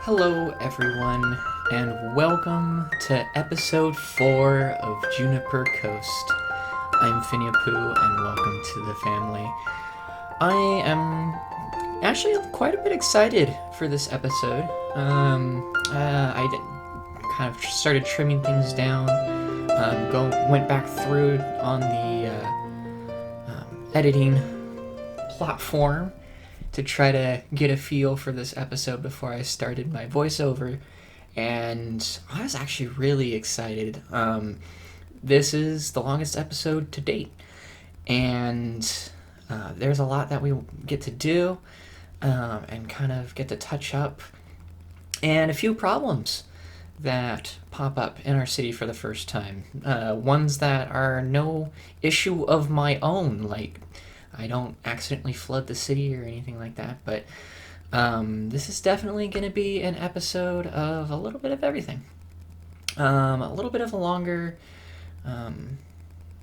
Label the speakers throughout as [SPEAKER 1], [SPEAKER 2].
[SPEAKER 1] Hello, everyone, and welcome to episode 4 of Juniper Coast. I'm Phinia Poo, and welcome to the family. I am actually quite a bit excited for this episode. Kind of started trimming things down, went back through on the editing platform to try to get a feel for this episode before I started my voiceover, and I was actually really excited. This is the longest episode to date, and there's a lot that we get to do and kind of get to touch up, and a few problems that pop up in our city for the first time. Ones that are no issue of my own, like I don't accidentally flood the city or anything like that, but this is definitely going to be an episode of a little bit of everything. A little bit of a longer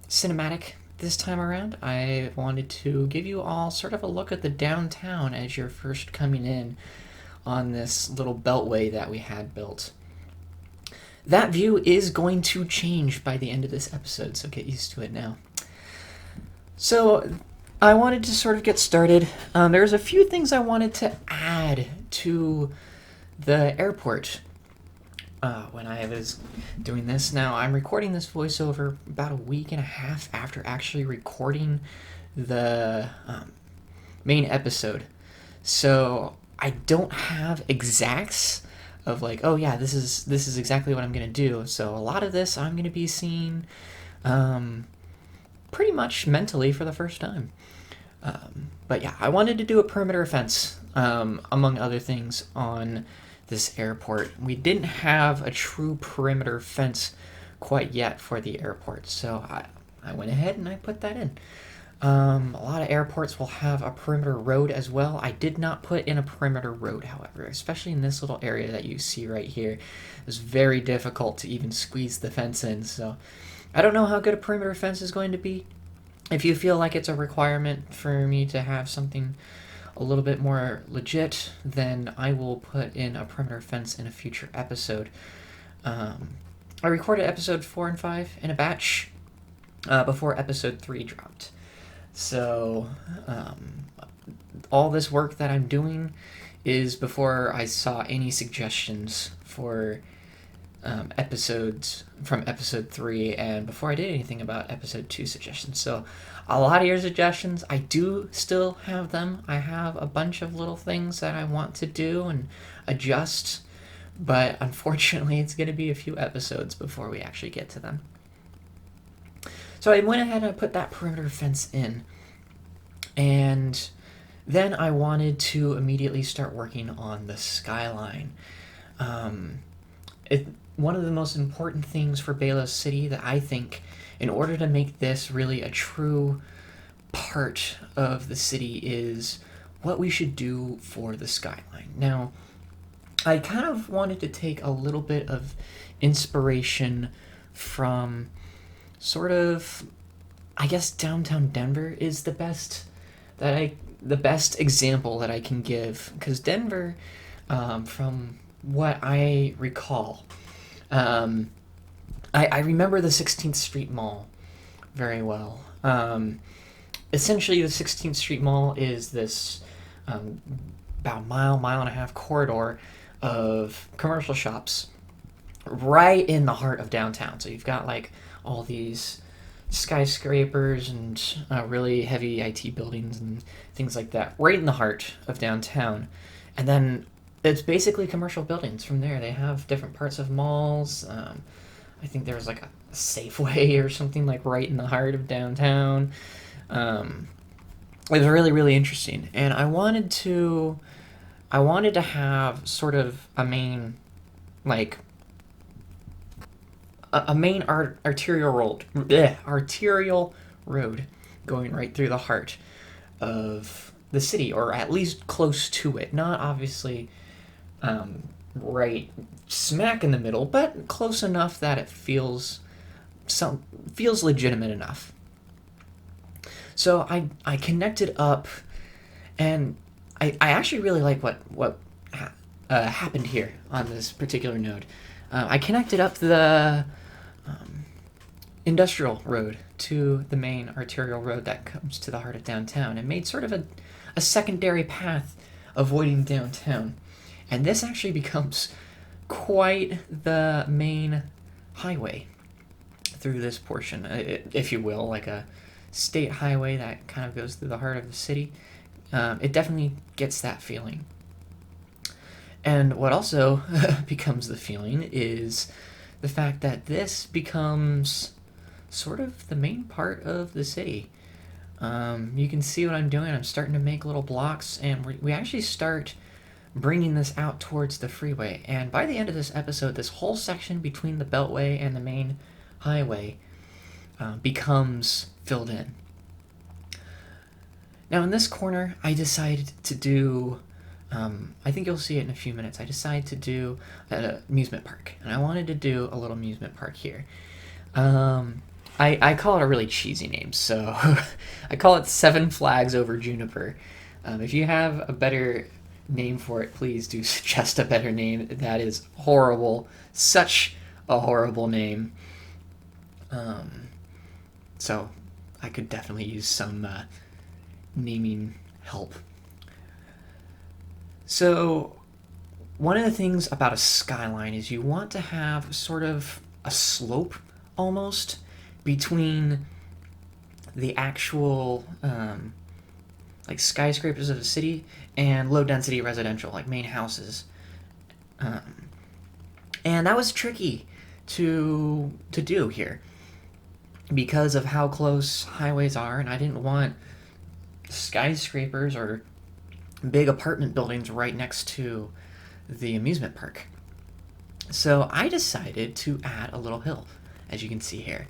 [SPEAKER 1] cinematic this time around. I wanted to give you all sort of a look at the downtown as you're first coming in on this little beltway that we had built. That view is going to change by the end of this episode, so get used to it now. So I wanted to sort of get started. There's a few things I wanted to add to the airport when I was doing this. Now, I'm recording this voiceover about a week and a half after actually recording the main episode. So I don't have exacts of like, oh yeah, this is exactly what I'm going to do. So a lot of this I'm going to be seeing pretty much mentally for the first time. But yeah, I wanted to do a perimeter fence, among other things, on this airport. We didn't have a true perimeter fence quite yet for the airport, so I went ahead and I put that in. A lot of airports will have a perimeter road as well. I did not put in a perimeter road, however, especially in this little area that you see right here. It was very difficult to even squeeze the fence in, so I don't know how good a perimeter fence is going to be. If you feel like it's a requirement for me to have something a little bit more legit, then I will put in a perimeter fence in a future episode. I recorded episode 4 and 5 in a batch before episode 3 dropped. So all this work that I'm doing is before I saw any suggestions for episodes from episode 3, and before I did anything about episode 2 suggestions. So a lot of your suggestions, I do still have them. I have a bunch of little things that I want to do and adjust, but unfortunately it's going to be a few episodes before we actually get to them. So I went ahead and I put that perimeter fence in, and then I wanted to immediately start working on the skyline. One of the most important things for Balos City that I think, in order to make this really a true part of the city, is what we should do for the skyline. Now, I kind of wanted to take a little bit of inspiration from sort of, I guess downtown Denver is the best example that I can give, because Denver, from what I recall, I remember the 16th Street Mall very well. Essentially, the 16th Street Mall is this about mile and a half corridor of commercial shops right in the heart of downtown. So you've got like all these skyscrapers and really heavy IT buildings and things like that right in the heart of downtown. And then it's basically commercial buildings from there. They have different parts of malls. I think there's like a Safeway or something like right in the heart of downtown. It was really, really interesting. And I wanted to have sort of a main, like, a main arterial road going right through the heart of the city, or at least close to it. Not obviously right smack in the middle, but close enough that it feels legitimate enough. So I connected up, and I actually really like what happened here on this particular node. I connected up the industrial road to the main arterial road that comes to the heart of downtown, and made sort of a secondary path avoiding downtown. And this actually becomes quite the main highway through this portion, if you will, like a state highway that kind of goes through the heart of the city. It definitely gets that feeling. And what also becomes the feeling is the fact that this becomes sort of the main part of the city. You can see what I'm doing. I'm starting to make little blocks, and we actually start bringing this out towards the freeway. And by the end of this episode, this whole section between the Beltway and the main highway becomes filled in. Now in this corner, I decided to do, I think you'll see it in a few minutes, I decided to do an amusement park. And I wanted to do a little amusement park here. I call it a really cheesy name, so I call it 7 Flags Over Juniper. If you have a better name for it, please do suggest a better name. That is horrible. Such a horrible name. So I could definitely use some naming help. So one of the things about a skyline is you want to have sort of a slope almost between the actual like skyscrapers of the city and low density residential, like main houses. And that was tricky to do here because of how close highways are, and I didn't want skyscrapers or big apartment buildings right next to the amusement park. So I decided to add a little hill, as you can see here.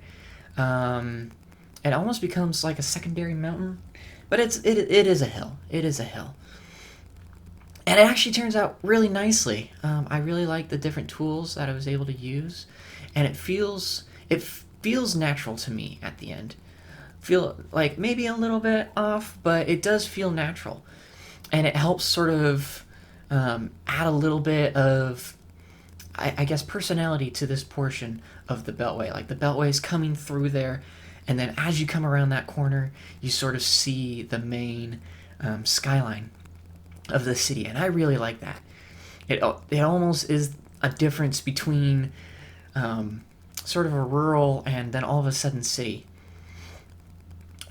[SPEAKER 1] It almost becomes like a secondary mountain, but it is a hill. It is a hill. And it actually turns out really nicely. I really like the different tools that I was able to use, and it feels natural to me at the end. Feel like maybe a little bit off, but it does feel natural. And it helps sort of add a little bit of, I guess, personality to this portion of the Beltway. Like the Beltway is coming through there, and then as you come around that corner, you sort of see the main skyline of the city, and I really like that. It almost is a difference between sort of a rural and then all of a sudden city.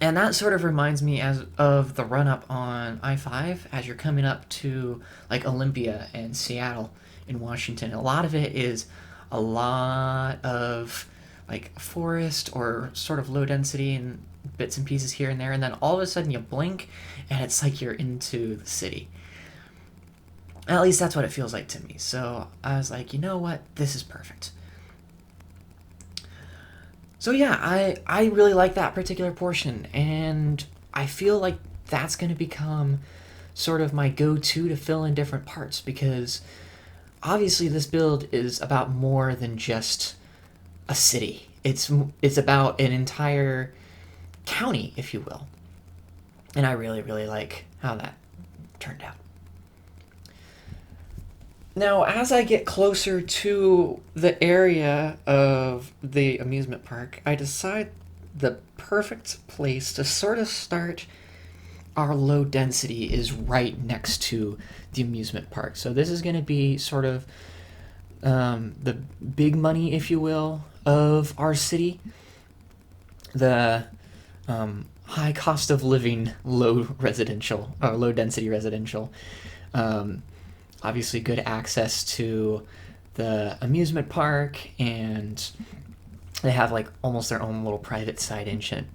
[SPEAKER 1] And that sort of reminds me of the run-up on I-5 as you're coming up to like Olympia and Seattle in Washington. A lot of it is a lot of like forest or sort of low density and bits and pieces here and there, and then all of a sudden you blink and it's like you're into the city. At least that's what it feels like to me. So I was like, you know what? This is perfect. So yeah, I really like that particular portion, and I feel like that's going to become sort of my go-to to fill in different parts, because obviously this build is about more than just a city. It's about an entire county, if you will. And I really, really like how that turned out. Now, as I get closer to the area of the amusement park, I decide the perfect place to sort of start our low density is right next to the amusement park. So this is going to be sort of the big money, if you will, of our city. The high cost of living, low density residential. Obviously good access to the amusement park, and they have like almost their own little private side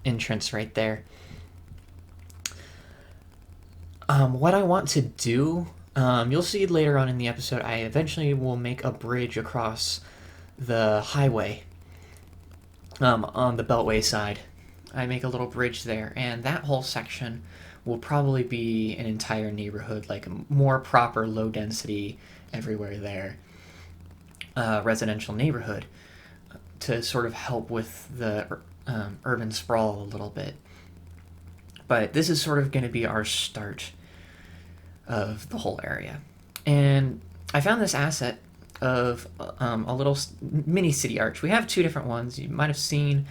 [SPEAKER 1] entrance right there. What I want to do, you'll see later on in the episode, I eventually will make a bridge across the highway on the Beltway side. I make a little bridge there, and that whole section will probably be an entire neighborhood, like a more proper low density everywhere there residential neighborhood, to sort of help with the urban sprawl a little bit. But this is sort of going to be our start of the whole area. And I found this asset of a little mini city arch. We have two different ones. You might have seen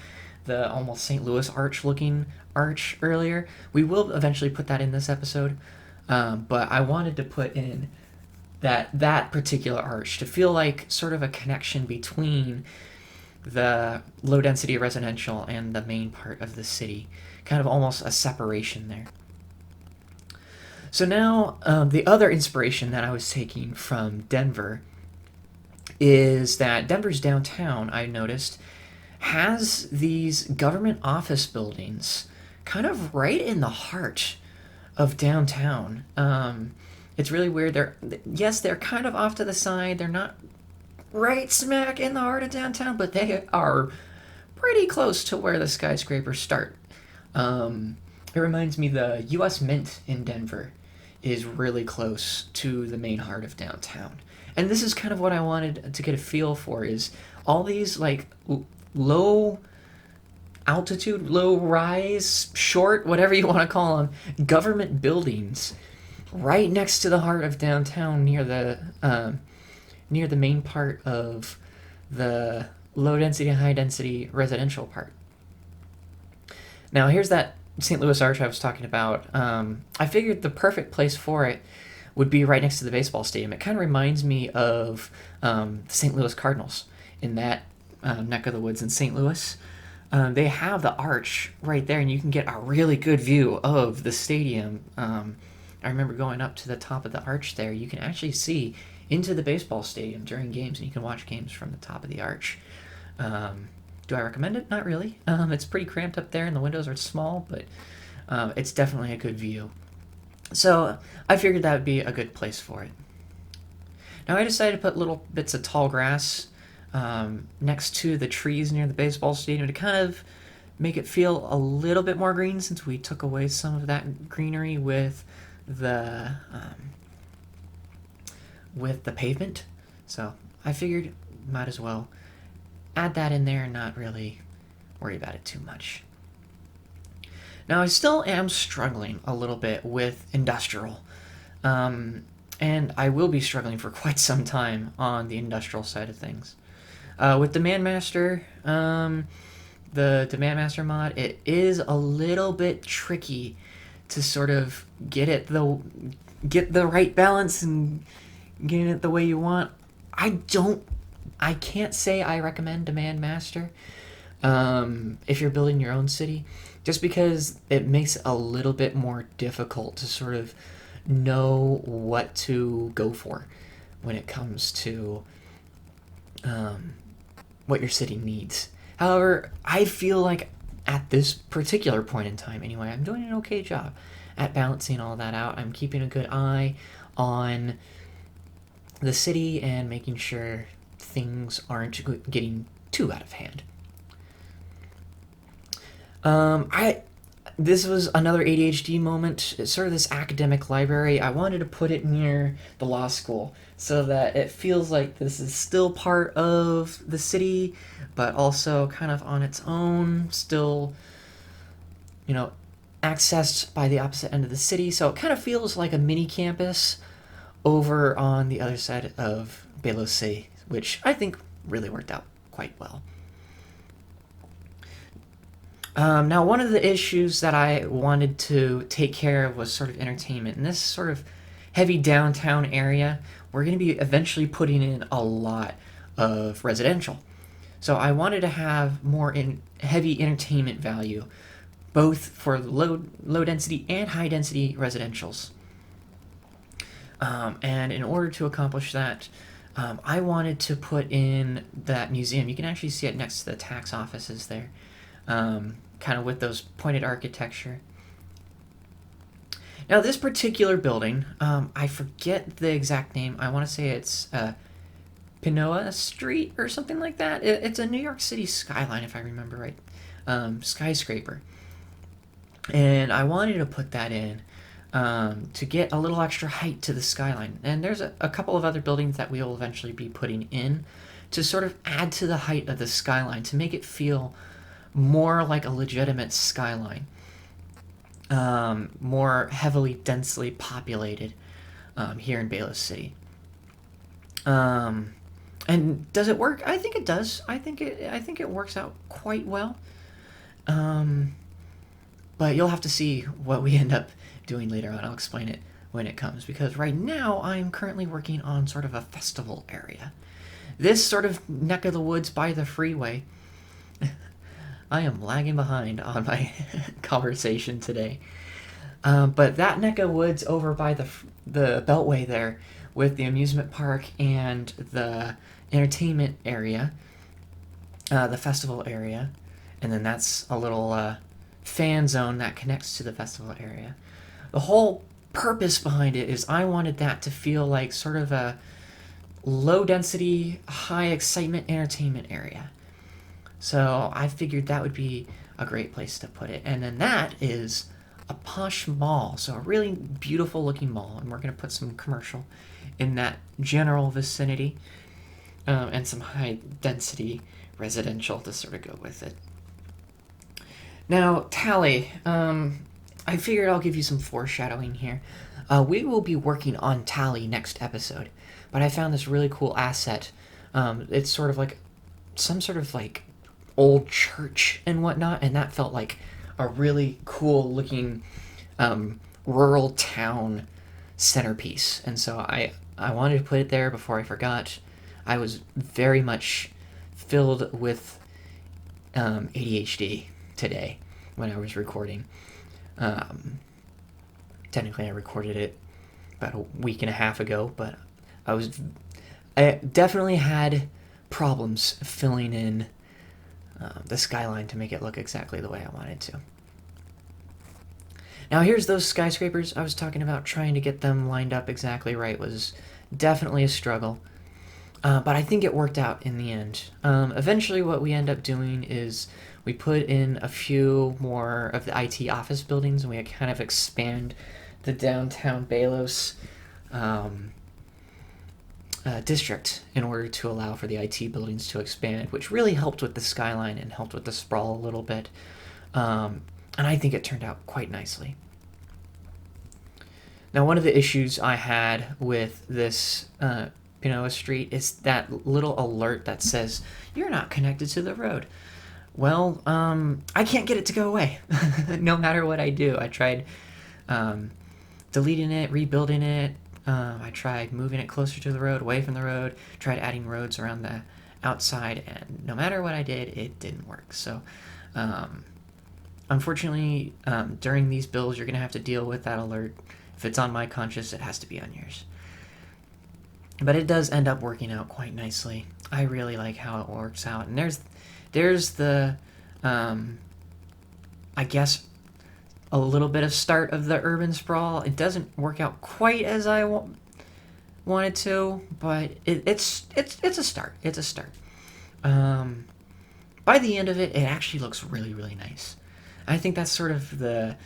[SPEAKER 1] the almost St. Louis arch looking arch earlier. We will eventually put that in this episode, but I wanted to put in that particular arch to feel like sort of a connection between the low density residential and the main part of the city, kind of almost a separation there. So now the other inspiration that I was taking from Denver is that Denver's downtown, I noticed, has these government office buildings kind of right in the heart of downtown. It's really weird. They're kind of off to the side. They're not right smack in the heart of downtown, but they are pretty close to where the skyscrapers start. It reminds me the U.S. Mint in Denver is really close to the main heart of downtown. And this is kind of what I wanted to get a feel for, is all these like low altitude, low rise, short, whatever you want to call them, government buildings right next to the heart of downtown near the main part of the low density and high density residential part. Now here's that St. Louis arch I was talking about. I figured the perfect place for it would be right next to the baseball stadium. It kind of reminds me of the St. Louis Cardinals in that neck of the woods in St. Louis. They have the arch right there, and you can get a really good view of the stadium. I remember going up to the top of the arch there. You can actually see into the baseball stadium during games, and you can watch games from the top of the arch. Do I recommend it? Not really. It's pretty cramped up there, and the windows are small, but it's definitely a good view. So I figured that would be a good place for it. Now I decided to put little bits of tall grass next to the trees near the baseball stadium to kind of make it feel a little bit more green, since we took away some of that greenery with the pavement. So I figured might as well add that in there and not really worry about it too much. Now I still am struggling a little bit with industrial, and I will be struggling for quite some time on the industrial side of things. With Demand Master, the Demand Master mod, it is a little bit tricky to sort of get the right balance and get it the way you want. I can't say I recommend Demand Master if you're building your own city, just because it makes it a little bit more difficult to sort of know what to go for when it comes to what your city needs. However, I feel like at this particular point in time anyway, I'm doing an okay job at balancing all that out. I'm keeping a good eye on the city and making sure things aren't getting too out of hand. This was another ADHD moment. It's sort of this academic library. I wanted to put it near the law school so that it feels like this is still part of the city, but also kind of on its own, still, accessed by the opposite end of the city. So it kind of feels like a mini campus over on the other side of Bélocé, which I think really worked out quite well. Now, one of the issues that I wanted to take care of was sort of entertainment. In this sort of heavy downtown area, we're going to be eventually putting in a lot of residential. So I wanted to have more heavy entertainment value, both for low density and high density residentials. And in order to accomplish that, I wanted to put in that museum. You can actually see it next to the tax offices there. Kind of with those pointed architecture. Now, this particular building, I forget the exact name. I want to say it's Pinoa Street or something like that. It's a New York City skyline, if I remember right. Skyscraper. And I wanted to put that in to get a little extra height to the skyline. And there's a couple of other buildings that we'll eventually be putting in to sort of add to the height of the skyline to make it feel more like a legitimate skyline, more heavily, densely populated here in Bayless City. And does it work? I think it does. I think it works out quite well. Um, but you'll have to see what we end up doing later on. I'll explain it when it comes, because right now I'm currently working on sort of a festival area. This sort of neck of the woods by the freeway. I am lagging behind on my conversation today. But that neck of woods over by the Beltway there, with the amusement park and the entertainment area, the festival area, and then that's a little fan zone that connects to the festival area. The whole purpose behind it is I wanted that to feel like sort of a low density, high excitement entertainment area. So I figured that would be a great place to put it. And then that is a posh mall, so a really beautiful looking mall. And we're going to put some commercial in that general vicinity, and some high density residential to sort of go with it. Now, Tally, I figured I'll give you some foreshadowing here. We will be working on Tally next episode, but I found this really cool asset. It's sort of like some sort of like old church and whatnot, and that felt like a really cool looking rural town centerpiece. And so I wanted to put it there before I forgot. I was very much filled with ADHD today when I was recording. Technically, I recorded it about a week and a half ago, but I definitely had problems filling in the skyline to make it look exactly the way I wanted to. Now here's those skyscrapers I was talking about. Trying to get them lined up exactly right was definitely a struggle, but I think it worked out in the end. Eventually what we end up doing is we put in a few more of the IT office buildings, and we kind of expand the downtown Balos district in order to allow for the IT buildings to expand, which really helped with the skyline and helped with the sprawl a little bit. And I think it turned out quite nicely. Now, one of the issues I had with this Pinoa Street is that little alert that says, "You're not connected to the road." Well, I can't get it to go away, no matter what I do. I tried deleting it, rebuilding it. I tried moving it closer to the road, away from the road, tried adding roads around the outside, and no matter what I did, it didn't work. So, unfortunately, during these builds, you're going to have to deal with that alert. If it's on my conscience, it has to be on yours. But it does end up working out quite nicely. I really like how it works out. And there's the, I guess, a little bit of start of the urban sprawl. It doesn't work out quite as I wanted to, but it's a start. It's a start. By the end of it, it actually looks really, really nice. I think that's sort of the,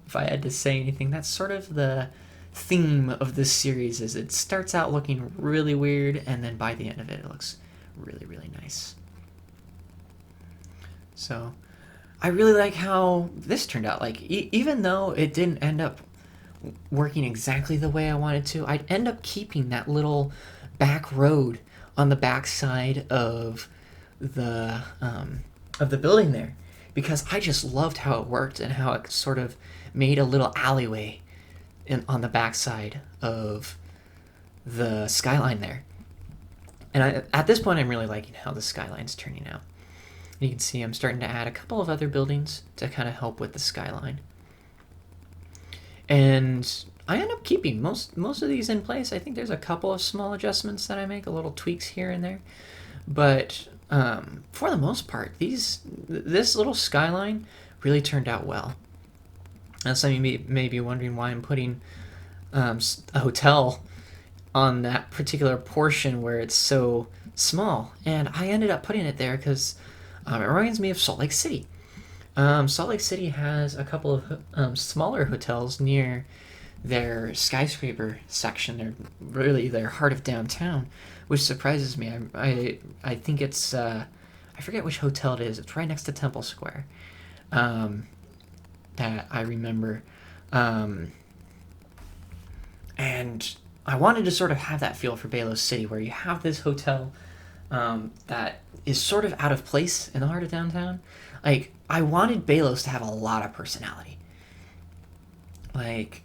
[SPEAKER 1] if I had to say anything, that's sort of the theme of this series. Is it starts out looking really weird, and then by the end of it, it looks really, really nice. So I really like how this turned out. Like, even though it didn't end up working exactly the way I wanted to, I'd end up keeping that little back road on the back side of the building there, because I just loved how it worked and how it sort of made a little alleyway on the back side of the skyline there. And at this point, I'm really liking how the skyline's turning out. You can see I'm starting to add a couple of other buildings to kind of help with the skyline. And I end up keeping most of these in place. I think there's a couple of small adjustments that I make, a little tweaks here and there. But for the most part, this little skyline really turned out well. Now, some of you may be wondering why I'm putting a hotel on that particular portion where it's so small. And I ended up putting it there because it reminds me of Salt Lake City. Salt Lake City has a couple of smaller hotels near their skyscraper section. They're really their heart of downtown, which surprises me. I think it's I forget which hotel it is. It's right next to Temple Square. That I remember, and I wanted to sort of have that feel for Balos City, where you have this hotel that is sort of out of place in the heart of downtown. Like, I wanted Balos to have a lot of personality. Like,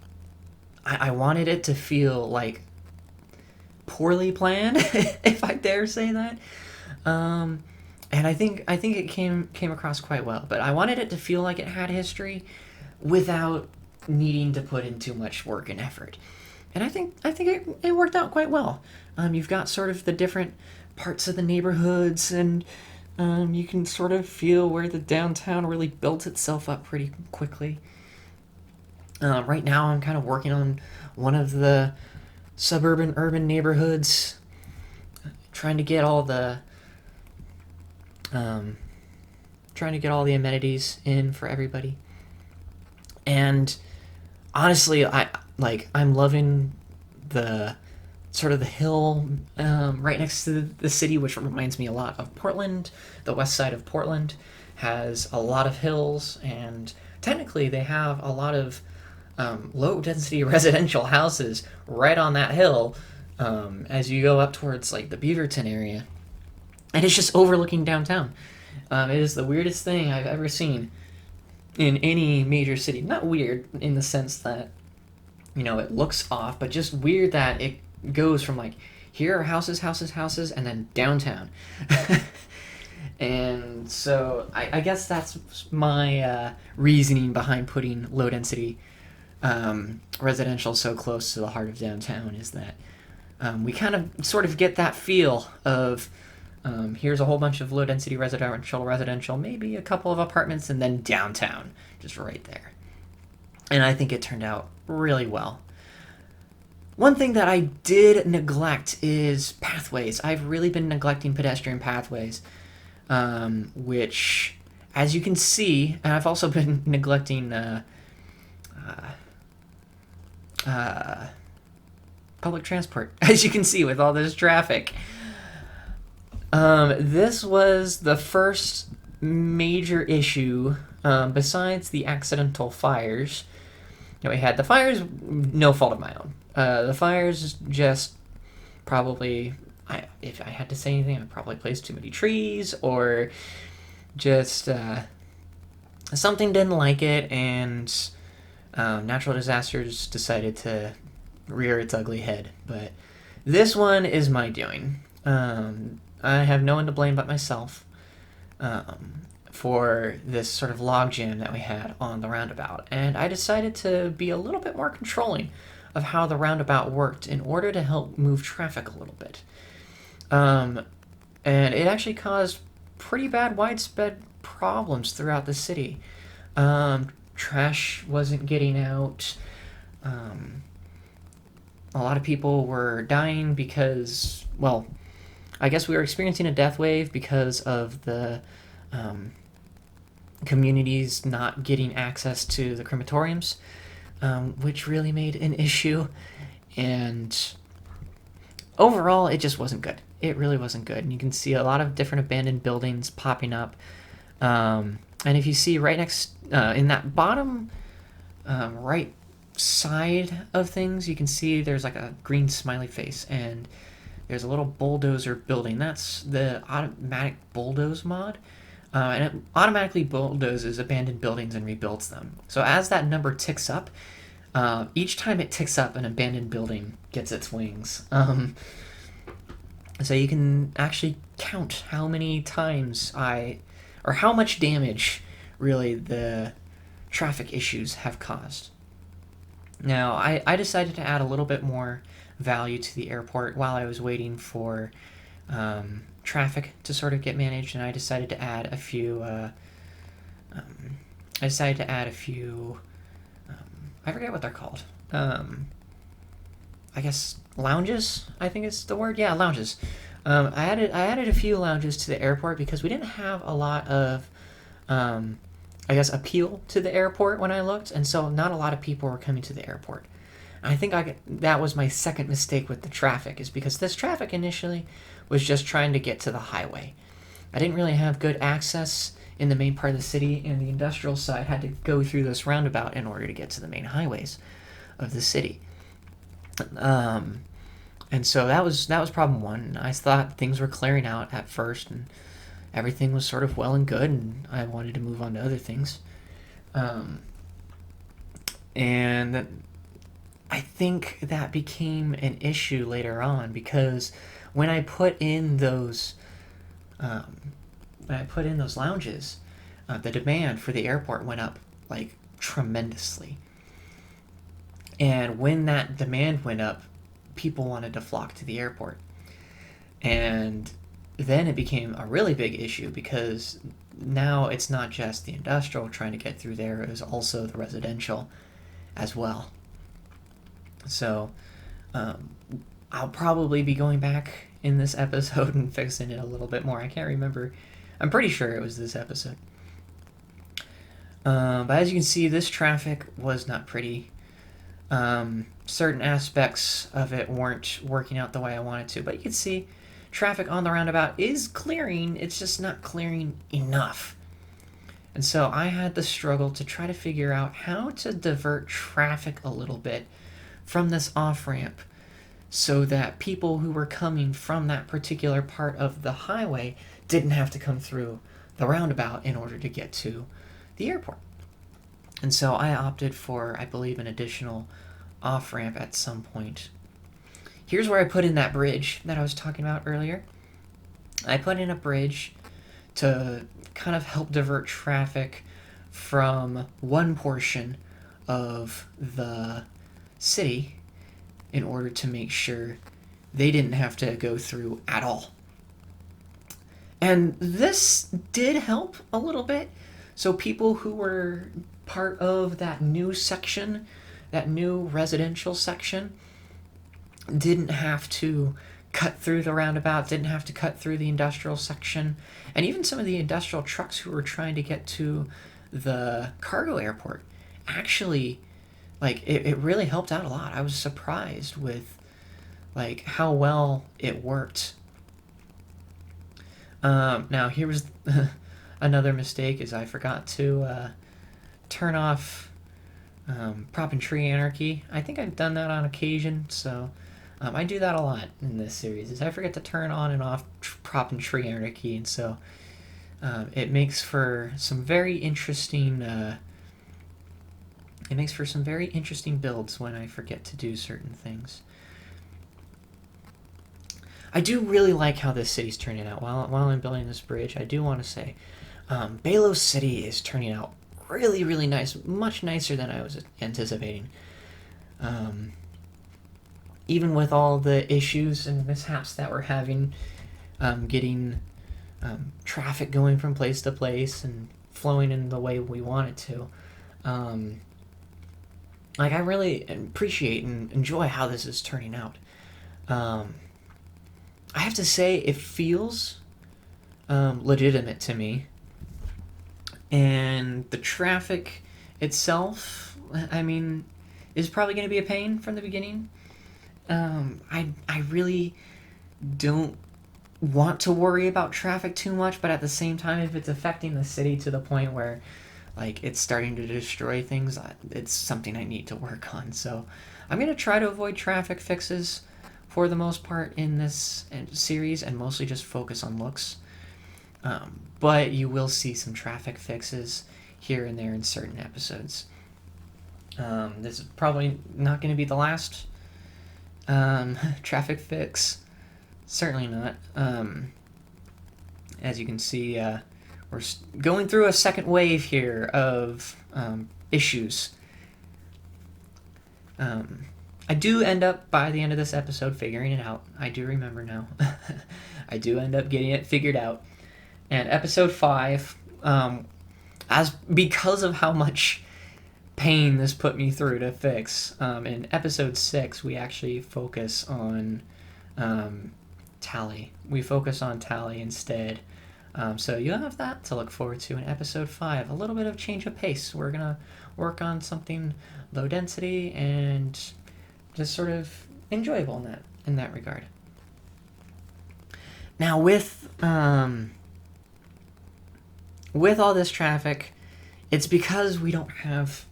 [SPEAKER 1] I wanted it to feel like poorly planned, if I dare say that. And I think it came across quite well. But I wanted it to feel like it had history without needing to put in too much work and effort. And I think it worked out quite well. You've got sort of the different parts of the neighborhoods, and you can sort of feel where the downtown really built itself up pretty quickly. Right now, I'm kind of working on one of the suburban urban neighborhoods, trying to get all the amenities in for everybody. And honestly, I'm loving the sort of the hill right next to the city, which reminds me a lot of Portland. The west side of Portland has a lot of hills, and technically they have a lot of low density residential houses right on that hill as you go up towards like the Beaverton area, and it's just overlooking downtown. It is the weirdest thing I've ever seen in any major city. Not weird in the sense that, you know, it looks off, but just weird that it goes from like, here are houses, and then downtown. And so I guess that's my reasoning behind putting low density residential so close to the heart of downtown, is that we kind of sort of get that feel of here's a whole bunch of low density residential, maybe a couple of apartments, and then downtown, just right there. And I think it turned out really well. One thing that I did neglect is pathways. I've really been neglecting pedestrian pathways, which, as you can see, and I've also been neglecting public transport, as you can see with all this traffic. This was the first major issue, besides the accidental fires. You know, we had the fires, no fault of my own. The fires just probably, if I had to say anything, I probably placed too many trees, or just something didn't like it, and natural disasters decided to rear its ugly head. But this one is my doing. I have no one to blame but myself for this sort of logjam that we had on the roundabout. And I decided to be a little bit more controlling of how the roundabout worked in order to help move traffic a little bit. And it actually caused pretty bad widespread problems throughout the city. Trash wasn't getting out. A lot of people were dying because, well, I guess we were experiencing a death wave because of the communities not getting access to the crematoriums, which really made an issue. And overall, it just wasn't good. It really wasn't good. And you can see a lot of different abandoned buildings popping up. And if you see right next, in that bottom right side of things, you can see there's like a green smiley face, and there's a little bulldozer building. That's the automatic bulldoze mod. And it automatically bulldozes abandoned buildings and rebuilds them. So as that number ticks up, each time it ticks up, an abandoned building gets its wings. So you can actually count how many times or how much damage, really, the traffic issues have caused. Now, I decided to add a little bit more value to the airport while I was waiting for traffic to sort of get managed, and I decided to add a few. I forget what they're called. I guess lounges, I think is the word. Yeah, lounges. I added a few lounges to the airport because we didn't have a lot of, I guess, appeal to the airport when I looked, and so not a lot of people were coming to the airport. And I think that was my second mistake with the traffic, is because this traffic initially was just trying to get to the highway. I didn't really have good access in the main part of the city, and the industrial side had to go through this roundabout in order to get to the main highways of the city. And so that was problem one. I thought things were clearing out at first, and everything was sort of well and good, and I wanted to move on to other things. And I think that became an issue later on, because when I put in those lounges, the demand for the airport went up like tremendously. And when that demand went up, people wanted to flock to the airport. And then it became a really big issue, because now it's not just the industrial trying to get through there, it was also the residential as well. So I'll probably be going back in this episode and fixing it a little bit more. I can't remember. I'm pretty sure it was this episode. But as you can see, this traffic was not pretty. Certain aspects of it weren't working out the way I wanted to, but you can see traffic on the roundabout is clearing, it's just not clearing enough. And so I had the struggle to try to figure out how to divert traffic a little bit from this off-ramp, so that people who were coming from that particular part of the highway didn't have to come through the roundabout in order to get to the airport. And so I opted for, I believe, an additional off-ramp at some point. Here's where I put in that bridge that I was talking about earlier. I put in a bridge to kind of help divert traffic from one portion of the city in order to make sure they didn't have to go through at all. And this did help a little bit. So people who were part of that new section, that new residential section, didn't have to cut through the roundabout, didn't have to cut through the industrial section, and even some of the industrial trucks who were trying to get to the cargo airport, actually, like, it really helped out a lot. I was surprised with, like, how well it worked. Now, here was another mistake, is I forgot to turn off prop and tree anarchy. I think I've done that on occasion, so I do that a lot in this series, is I forget to turn on and off prop and tree anarchy, and so it makes for some very interesting builds when I forget to do certain things. I do really like how this city's turning out. While I'm building this bridge, I do want to say Balo City is turning out really, really nice, much nicer than I was anticipating. Even with all the issues and mishaps that we're having, getting traffic going from place to place and flowing in the way we want it to, like, I really appreciate and enjoy how this is turning out. I have to say, it feels legitimate to me. And the traffic itself, I mean, is probably going to be a pain from the beginning. I really don't want to worry about traffic too much, but at the same time, if it's affecting the city to the point where, like, it's starting to destroy things, it's something I need to work on. So I'm going to try to avoid traffic fixes for the most part in this series, and mostly just focus on looks. But you will see some traffic fixes here and there in certain episodes. This is probably not going to be the last traffic fix. Certainly not. As you can see, we're going through a second wave here of issues. I do end up, by the end of this episode, figuring it out. I do remember now. I do end up getting it figured out. And episode 5, because of how much pain this put me through to fix, in episode 6, we actually focus on Tally. We focus on Tally instead. So you'll have that to look forward to in episode 5. A little bit of change of pace. We're going to work on something low density and just sort of enjoyable in that regard. Now, with all this traffic, it's because we don't have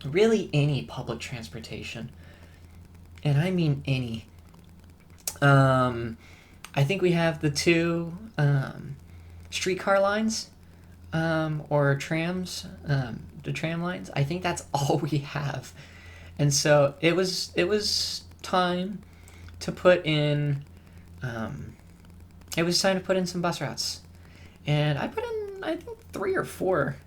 [SPEAKER 1] really any public transportation. and I mean any. I think we have the two streetcar lines, or trams, the tram lines. I think that's all we have, and so it was time to put in. It was time to put in some bus routes, and I put in, I think, 3 or 4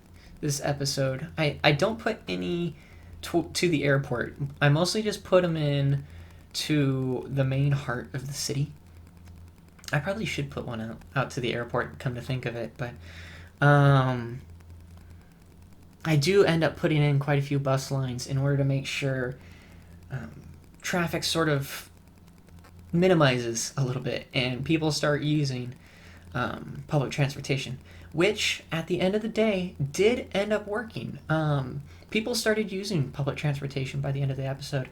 [SPEAKER 1] this episode. I don't put any to the airport. I mostly just put them in to the main heart of the city. I probably should put one out to the airport, come to think of it, but I do end up putting in quite a few bus lines in order to make sure traffic sort of minimizes a little bit and people start using public transportation, which at the end of the day did end up working. People started using public transportation by the end of the episode,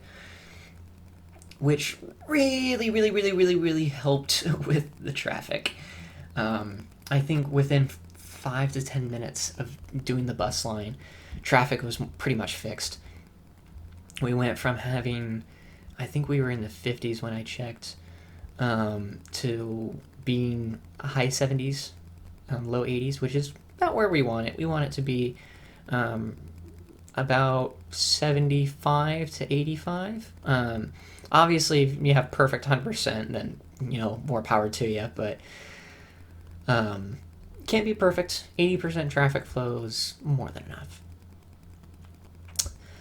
[SPEAKER 1] which really, really, really, really, really helped with the traffic. I think within 5 to 10 minutes of doing the bus line, traffic was pretty much fixed. We went from having, I think we were in the 50s when I checked, to being high 70s, low 80s, which is about where we want it. We want it to be about 75 to 85. Obviously, if you have perfect 100%, then, more power to you, but can't be perfect. 80% traffic flow is more than enough.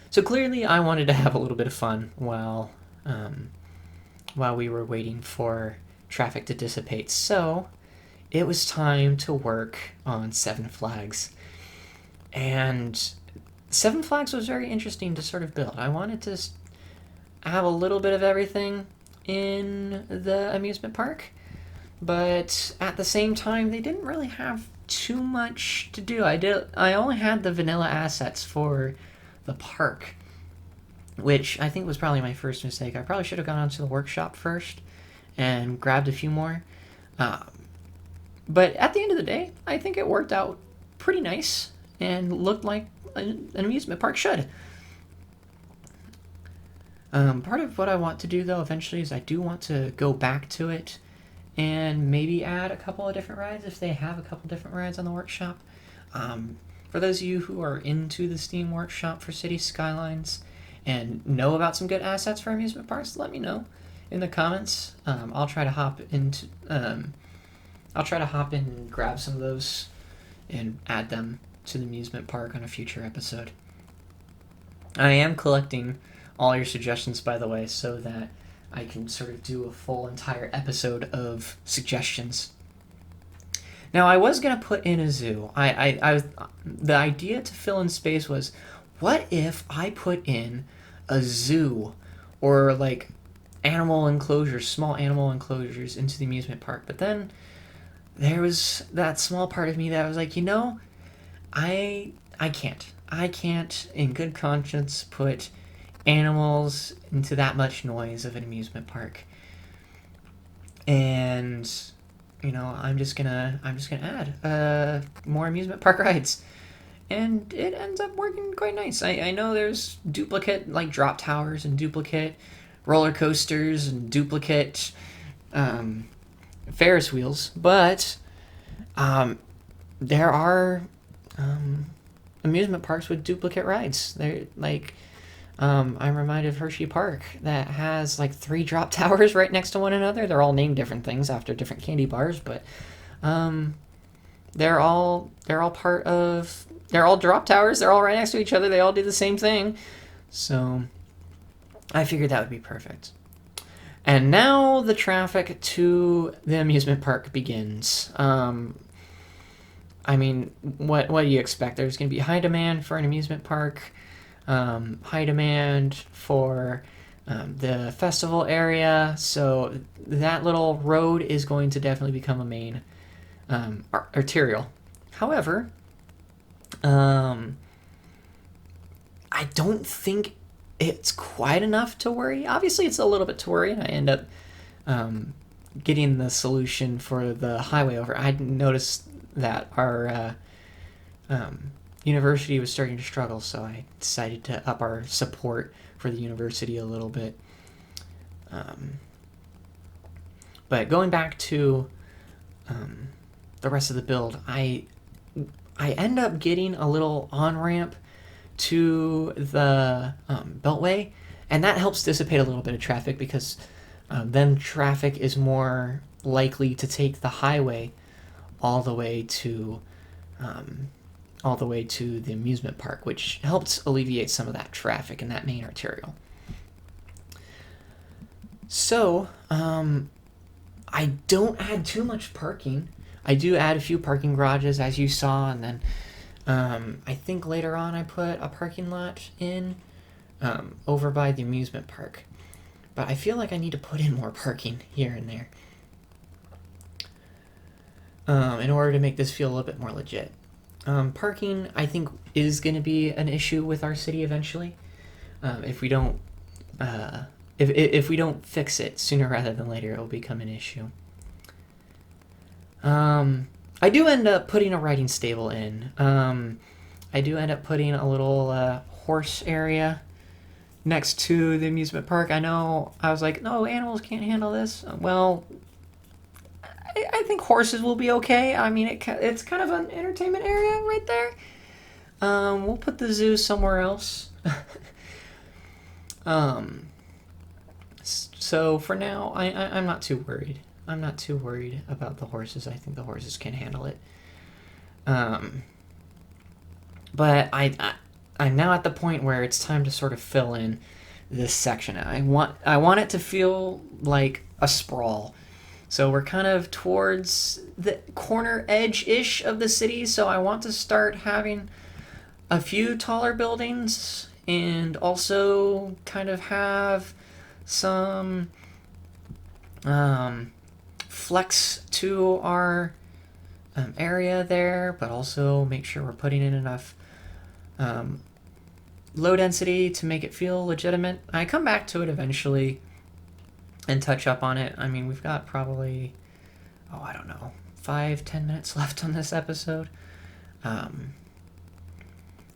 [SPEAKER 1] So clearly, I wanted to have a little bit of fun while we were waiting for traffic to dissipate. So it was time to work on Seven Flags. And Seven Flags was very interesting to sort of build. I wanted to have a little bit of everything in the amusement park, but at the same time, they didn't really have too much to do. I only had the vanilla assets for the park, which I think was probably my first mistake. I probably should have gone onto the workshop first and grabbed a few more. But at the end of the day, I think it worked out pretty nice and looked like an amusement park should. Part of what I want to do, though, eventually is I do want to go back to it and maybe add a couple of different rides if they have a couple different rides on the workshop. For those of you who are into the Steam Workshop for City Skylines and know about some good assets for amusement parks, let me know in the comments. I'll try to hop in and grab some of those and add them to the amusement park on a future episode. I am collecting all your suggestions, by the way, so that I can sort of do a full entire episode of suggestions. Now, I was going to put in a zoo. The idea to fill in space was, what if I put in a zoo or like animal enclosures, small animal enclosures into the amusement park? But then there was that small part of me that was like, I can't in good conscience put animals into that much noise of an amusement park. And I'm just gonna add more amusement park rides, and it ends up working quite nice. I know there's duplicate like drop towers and duplicate roller coasters and duplicate Ferris wheels, but there are amusement parks with duplicate rides. They're like, I'm reminded of Hershey Park that has like 3 drop towers right next to one another. They're all named different things after different candy bars, but they're all drop towers. They're all right next to each other. They all do the same thing. So I figured that would be perfect. And now the traffic to the amusement park begins. I mean, what do you expect? There's going to be high demand for an amusement park, high demand for the festival area, so that little road is going to definitely become a main arterial. However, I don't think it's quite enough to worry. Obviously, it's a little bit to worry, and I end up getting the solution for the highway over. I noticed that our university was starting to struggle, so I decided to up our support for the university a little bit. But going back to the rest of the build, I end up getting a little on-ramp to the Beltway, and that helps dissipate a little bit of traffic, because then traffic is more likely to take the highway all the way to the amusement park, which helps alleviate some of that traffic in that main arterial. So, I don't add too much parking. I do add a few parking garages, as you saw, and then I think later on I put a parking lot in over by the amusement park. But I feel like I need to put in more parking here and there in order to make this feel a little bit more legit. Parking, I think, is going to be an issue with our city eventually. If we don't if we don't fix it sooner rather than later, it will become an issue. I do end up putting a riding stable in. I do end up putting a little horse area next to the amusement park. I know I was like, no, animals can't handle this. Well, I think horses will be okay. I mean, it's kind of an entertainment area right there. We'll put the zoo somewhere else. So for now, I'm not too worried. I'm not too worried about the horses. I think the horses can handle it. But I'm now at the point where it's time to sort of fill in this section. I want it to feel like a sprawl. So we're kind of towards the corner edge-ish of the city, so I want to start having a few taller buildings and also kind of have some flex to our area there, but also make sure we're putting in enough low density to make it feel legitimate. I come back to it eventually and touch up on it. I mean, we've got probably, I don't know, 5-10 minutes left on this episode.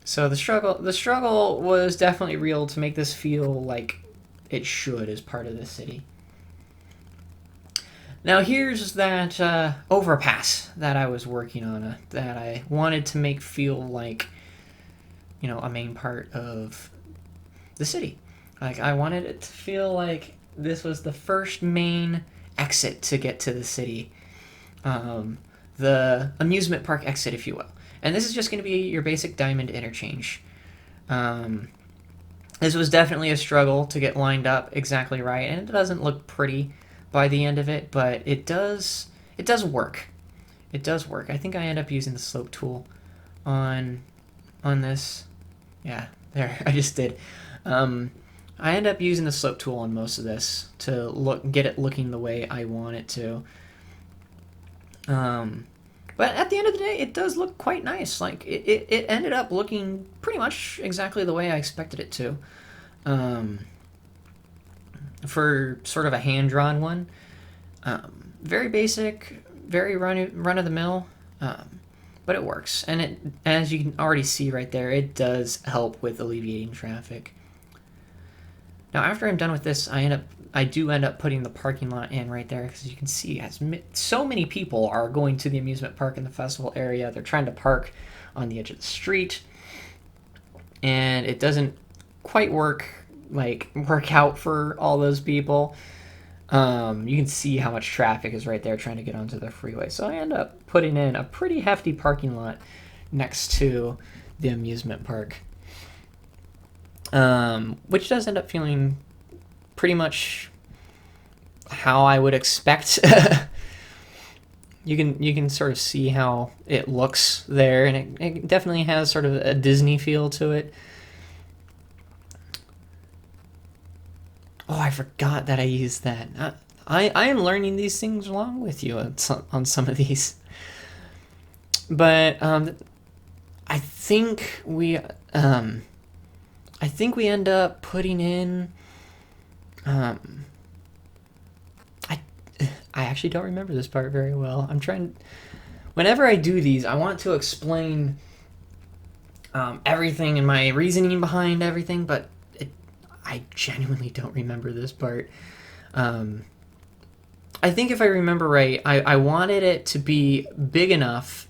[SPEAKER 1] So the struggle was definitely real to make this feel like it should as part of the city. Now here's that overpass that I was working on, that I wanted to make feel like, a main part of the city. Like, I wanted it to feel like this was the first main exit to get to the city. The amusement park exit, if you will. And this is just going to be your basic diamond interchange. This was definitely a struggle to get lined up exactly right, and it doesn't look pretty by the end of it, but it does work. It does work. I think I end up using the slope tool on this. Yeah, there, I just did. I end up using the slope tool on most of this to get it looking the way I want it to. But at the end of the day, it does look quite nice. Like, it ended up looking pretty much exactly the way I expected it to. For sort of a hand-drawn one. Very basic, very run-of-the-mill, but it works. And it, as you can already see right there, it does help with alleviating traffic. Now, after I'm done with this, I do end up putting the parking lot in right there, because you can see so many people are going to the amusement park in the festival area. They're trying to park on the edge of the street, and it doesn't quite work out for all those people. You can see how much traffic is right there trying to get onto the freeway. So I end up putting in a pretty hefty parking lot next to the amusement park, which does end up feeling pretty much how I would expect. You can sort of see how it looks there, and it definitely has sort of a Disney feel to it. Oh, I forgot that I used that. I am learning these things along with you on some of these. But I think we end up putting in. I actually don't remember this part very well. Whenever I do these, I want to explain everything and my reasoning behind everything, but I genuinely don't remember this part. I think if I remember right, I wanted it to be big enough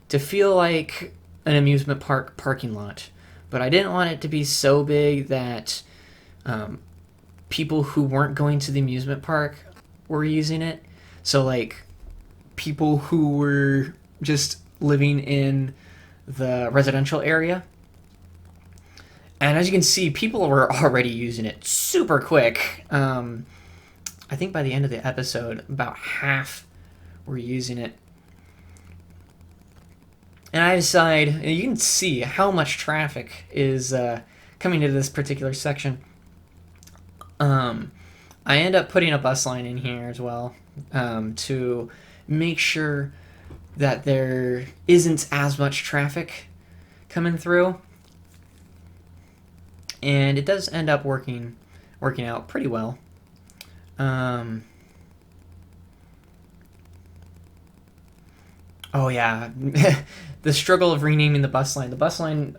[SPEAKER 1] to feel like an amusement park parking lot, but I didn't want it to be so big that people who weren't going to the amusement park were using it. So like people who were just living in the residential area. And as you can see, people were already using it super quick. I think by the end of the episode, about half were using it. And I decide, you can see how much traffic is coming to this particular section. I end up putting a bus line in here as well to make sure that there isn't as much traffic coming through. And it does end up working out pretty well. Oh yeah, the struggle of renaming the bus line. The bus line,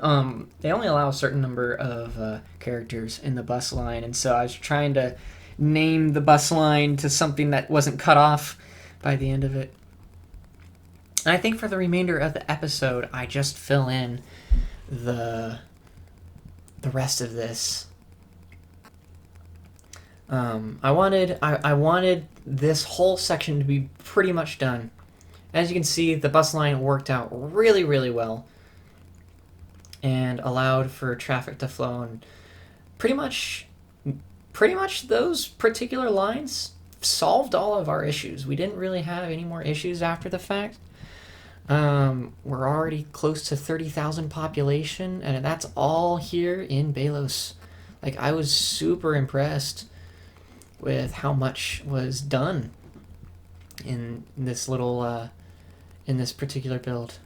[SPEAKER 1] they only allow a certain number of characters in the bus line, and so I was trying to name the bus line to something that wasn't cut off by the end of it. And I think for the remainder of the episode, I just fill in the rest of this. I wanted this whole section to be pretty much done. As you can see, the bus line worked out really, really well and allowed for traffic to flow. And pretty much those particular lines solved all of our issues. We didn't really have any more issues after the fact. We're already close to 30,000 population, and that's all here in Belos. Like, I was super impressed with how much was done in this little in this particular build.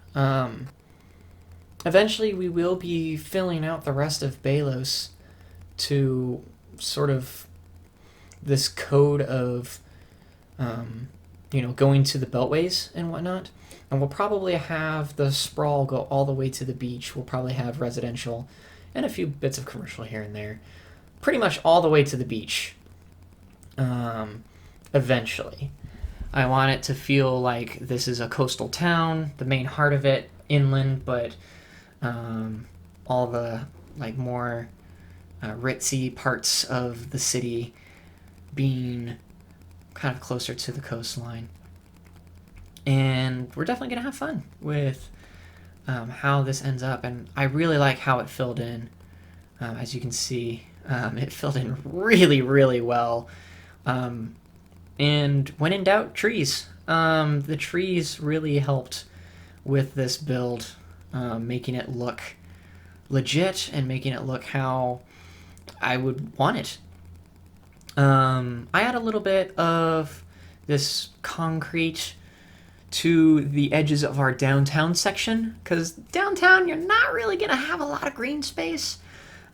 [SPEAKER 1] Eventually we will be filling out the rest of Belos to sort of this code of going to the beltways and whatnot, and we'll probably have the sprawl go all the way to the beach. We'll probably have residential and a few bits of commercial here and there, pretty much all the way to the beach. Eventually. I want it to feel like this is a coastal town, the main heart of it, inland, but all the like more ritzy parts of the city being kind of closer to the coastline. And we're definitely going to have fun with how this ends up, and I really like how it filled in. As you can see, it filled in really, really well. And when in doubt, trees. The trees really helped with this build, making it look legit and making it look how I would want it. I add a little bit of this concrete to the edges of our downtown section, because downtown you're not really going to have a lot of green space,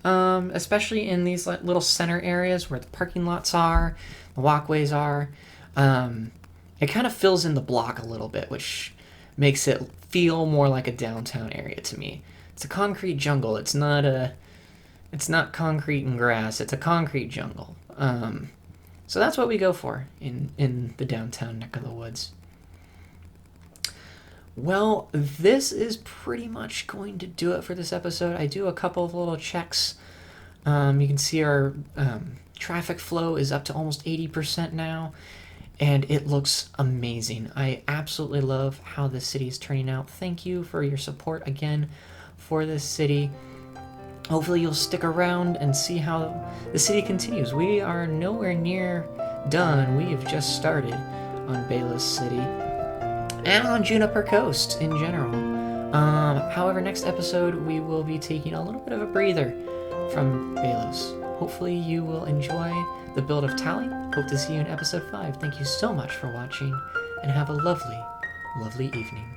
[SPEAKER 1] especially in these little center areas where the parking lots are, the walkways are. It kind of fills in the block a little bit, which makes it feel more like a downtown area to me. It's a concrete jungle. It's not concrete and grass. It's a concrete jungle. So that's what we go for in the downtown neck of the woods. Well, this is pretty much going to do it for this episode. I do a couple of little checks. You can see our traffic flow is up to almost 80% now, and it looks amazing. I absolutely love how this city is turning out. Thank you for your support again for this city. Hopefully you'll stick around and see how the city continues. We are nowhere near done. We have just started on Belos City and on Juniper Coast in general. However, next episode we will be taking a little bit of a breather from Belos. Hopefully you will enjoy the build of Tally. Hope to see you in episode 5. Thank you so much for watching, and have a lovely, lovely evening.